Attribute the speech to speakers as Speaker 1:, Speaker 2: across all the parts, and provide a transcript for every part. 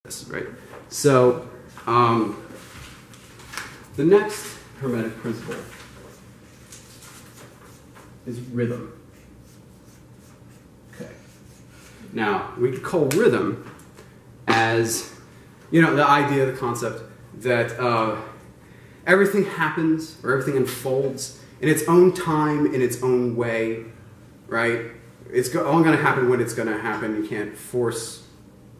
Speaker 1: this, right? So the next Hermetic principle is rhythm. Okay. Now, we could call rhythm as, the idea, the concept that everything happens or everything unfolds in its own time, in its own way, right? It's all going to happen when it's going to happen. You can't force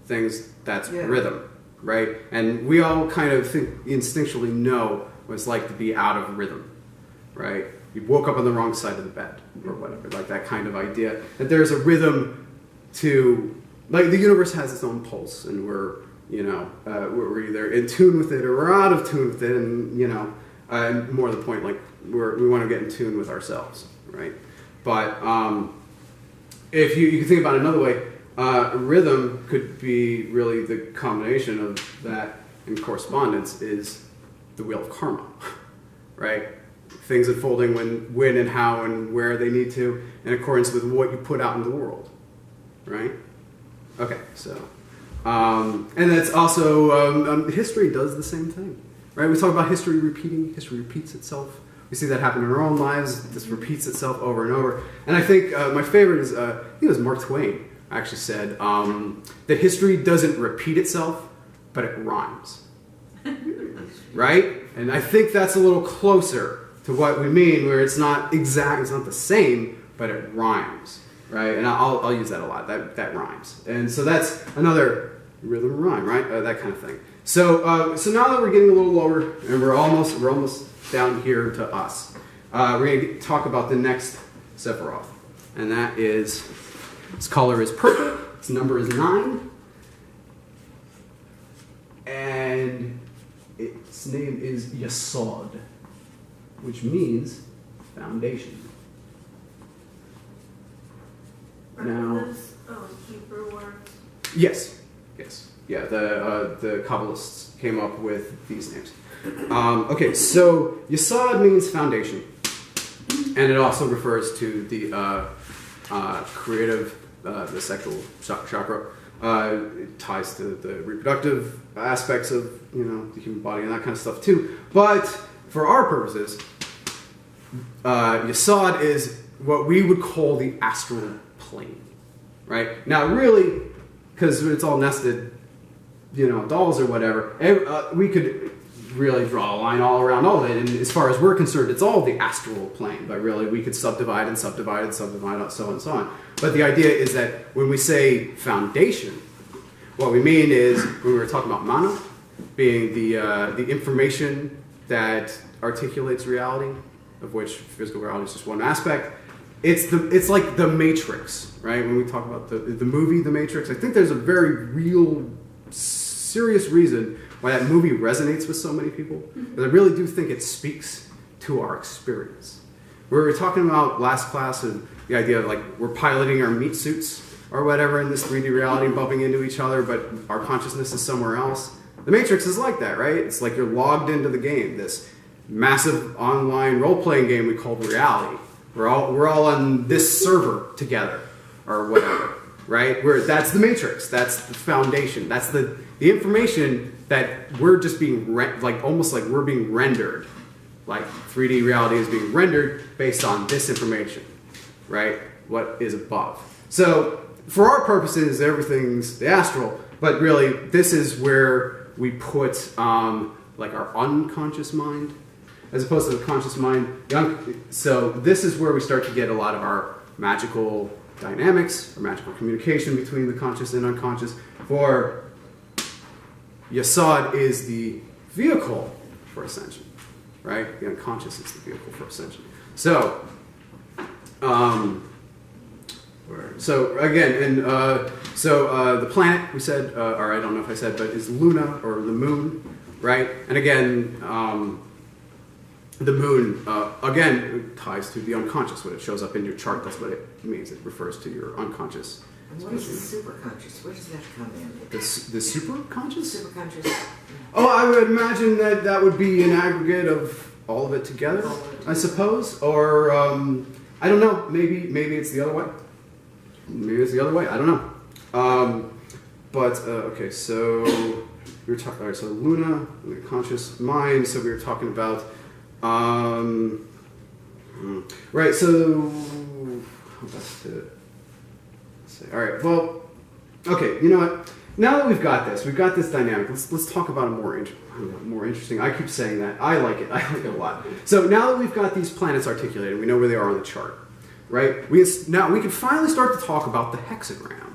Speaker 1: things. That's rhythm, right? And we all kind of instinctually know what it's like to be out of rhythm, right? You woke up on the wrong side of the bed or whatever, like that kind of idea. That there's a rhythm to, like the universe has its own pulse, and we're either in tune with it or we're out of tune with it, and and more to the point, like we want to get in tune with ourselves, right? But if you can think about it another way, rhythm could be really the combination of that, and correspondence is the wheel of karma, right? Things unfolding when and how and where they need to, in accordance with what you put out in the world, right? Okay, so, and that's also, history does the same thing, right? We talk about history repeating, history repeats itself. We see that happen in our own lives. This repeats itself over and over. And I think my favorite is, I think it was Mark Twain actually said, that history doesn't repeat itself, but it rhymes, right? And I think that's a little closer to what we mean, where it's not exact, it's not the same, but it rhymes, right? And I'll use that a lot. That rhymes, and so that's another rhythm rhyme, right? That kind of thing. So so now that we're getting a little lower, and we're almost down here to us, we're going to talk about the next Sephiroth, and that is, its color is purple, its number is 9, and its name is Yesod, which means foundation. Now,
Speaker 2: Hebrew words?
Speaker 1: Yes. Yeah, the Kabbalists came up with these names. Okay, so Yesod means foundation, and it also refers to the creative, the sexual chakra. It ties to the reproductive aspects of the human body and that kind of stuff too. But for our purposes, Yesod is what we would call the astral plane, right? Now, really, because it's all nested, dolls or whatever, we could really draw a line all around all of it. And as far as we're concerned, it's all the astral plane. But really, we could subdivide and subdivide and subdivide, so on and so on. But the idea is that when we say foundation, what we mean is, when we were talking about mana, being the information that articulates reality, of which physical reality is just one aspect. It's like the Matrix, right? When we talk about the movie The Matrix, I think there's a very real, serious reason why that movie resonates with so many people. But I really do think it speaks to our experience. We were talking about last class of the idea of, like, we're piloting our meat suits or whatever in this 3D reality and bumping into each other, but our consciousness is somewhere else. The Matrix is like that, right? It's like you're logged into the game, this massive online role-playing game we called reality. We're all on this server together, or whatever, right? That's the Matrix. That's the foundation. That's the information that we're just being almost like we're being rendered, like 3D reality is being rendered based on this information, right? What is above. So for our purposes, everything's the astral, but really this is where we put like our unconscious mind, as opposed to the conscious mind. So this is where we start to get a lot of our magical dynamics, or magical communication between the conscious and unconscious. For Yesod is the vehicle for ascension, right? The unconscious is the vehicle for ascension. So, the planet, we said, or I don't know if I said, but is Luna, or the moon, right? And again, the moon, again, ties to the unconscious. When it shows up in your chart, that's what it means. It refers to your unconscious.
Speaker 3: And what is the superconscious? Where does that come in?
Speaker 1: The superconscious?
Speaker 3: Superconscious.
Speaker 1: Oh, I would imagine that would be an aggregate of all of it together, I suppose. Or, I don't know, maybe it's the other way. Maybe it's the other way, I don't know. Okay, so we were talking. All right, so Luna, the conscious mind. So we were talking about. Right. So how best to say? All right. Well. Okay. You know what? Now that we've got this dynamic. Let's talk about a more interesting. I keep saying that. I like it. I like it a lot. So now that we've got these planets articulated, we know where they are on the chart, right? Now we can finally start to talk about the hexagram,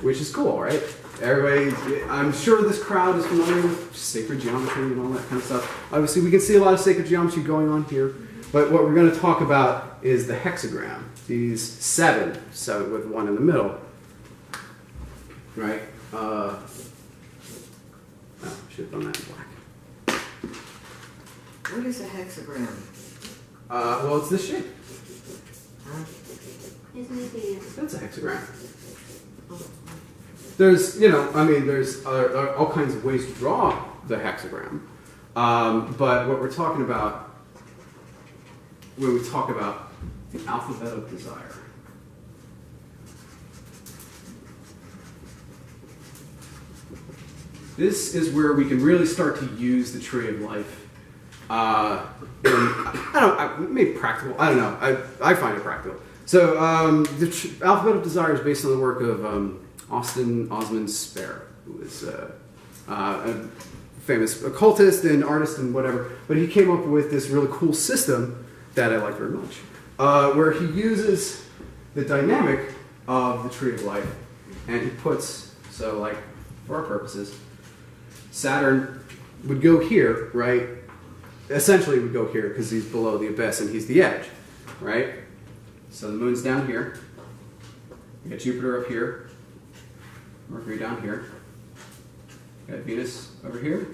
Speaker 1: which is cool, right? Everybody, I'm sure this crowd is familiar with sacred geometry and all that kind of stuff. Obviously, we can see a lot of sacred geometry going on here, but what we're going to talk about is the hexagram. These seven with one in the middle. Right? Should have done that in black.
Speaker 3: What is a hexagram?
Speaker 1: Well, it's this shape.
Speaker 3: Huh?
Speaker 2: Isn't it the
Speaker 1: That's a hexagram. There's, there's all kinds of ways to draw the hexagram. But what we're talking about when we talk about the alphabet of desire. This is where we can really start to use the tree of life. Maybe practical. I don't know. I find it practical. So the alphabet of desire is based on the work of Austin Osman Spare, who is a famous occultist and artist and whatever. But he came up with this really cool system that I like very much, where he uses the dynamic of the tree of life, and he puts, so like for our purposes, Saturn would go here, right? Essentially would go here because he's below the abyss and he's the edge, right? So the moon's down here. We got Jupiter up here. Mercury down here. We got Venus over here.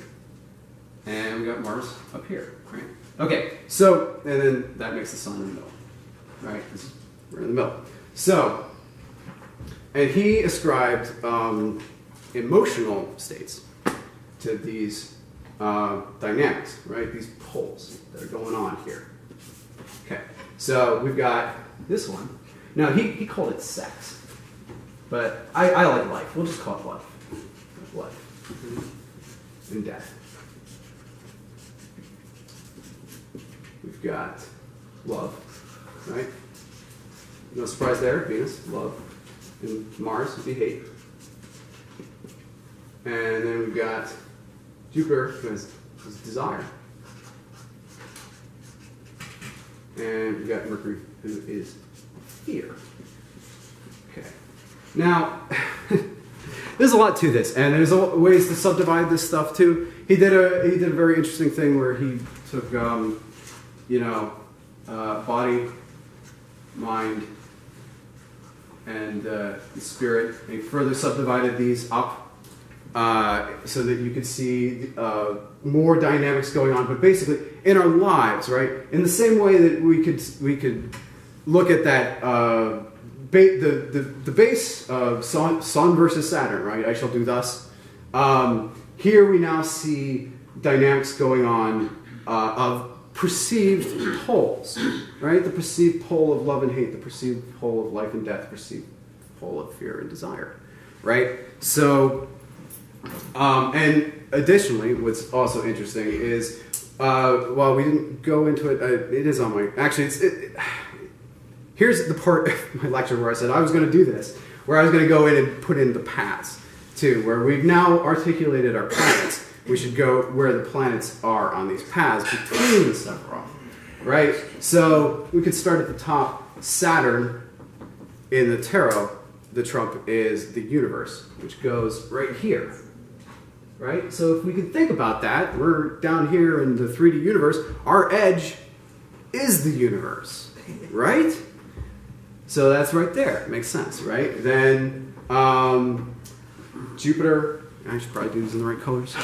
Speaker 1: And we got Mars up here, right? Okay, so, and then that makes the sun in the middle, right? We're in the middle. So, and he ascribed emotional states to these dynamics, right? These poles that are going on here. Okay, so we've got this one. Now, he called it sex, but I like life. We'll just call it life. Life. And death. We've got love, right? No surprise there. Venus, love. And Mars would be hate. And then we've got Jupiter, who is desire. And we've got Mercury, who is fear. Okay. Now, there's a lot to this, and there's ways to subdivide this stuff too. He did a very interesting thing where he took, body, mind, and the spirit, and he further subdivided these up so that you could see more dynamics going on. But basically, in our lives, right, in the same way that we could look at that the base of Sun versus Saturn, right? I shall do thus. Here we now see dynamics going on of perceived poles, right? The perceived pole of love and hate, the perceived pole of life and death, the perceived pole of fear and desire, right? So, and additionally, what's also interesting is, while we didn't go into it, it is on my, actually, here's the part of my lecture where I said I was going to do this, where I was going to go in and put in the paths, too, where we've now articulated our planets. We should go where the planets are on these paths between the several, right? So we could start at the top. Saturn, in the tarot, the trump is the universe, which goes right here, right? So if we can think about that, we're down here in the 3D universe. Our edge is the universe, right? So that's right there. Makes sense, right? Then Jupiter, I should probably do these in the right colors.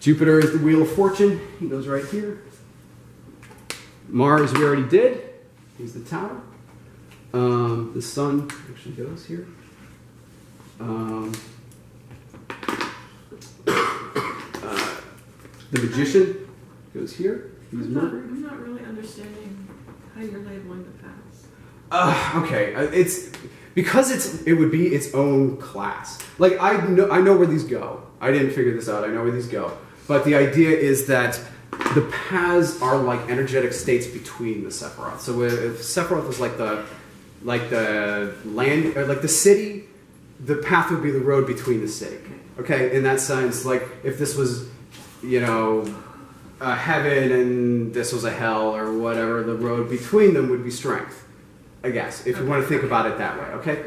Speaker 1: Jupiter is the wheel of fortune. He goes right here. Mars we already did. He's the tower. The sun actually goes here. The magician goes here. He's Mercury.
Speaker 4: I'm not really understanding how you're labeling the paths.
Speaker 1: Okay, it's because it would be its own class. Like I know where these go. I didn't figure this out. I know where these go. But the idea is that the paths are like energetic states between the Sephiroth. So if Sephiroth is like the land or like the city, the path would be the road between the city. Okay, in that sense, like if this was, a heaven and this was a hell or whatever, the road between them would be strength. I guess if you want to think about it that way. Okay.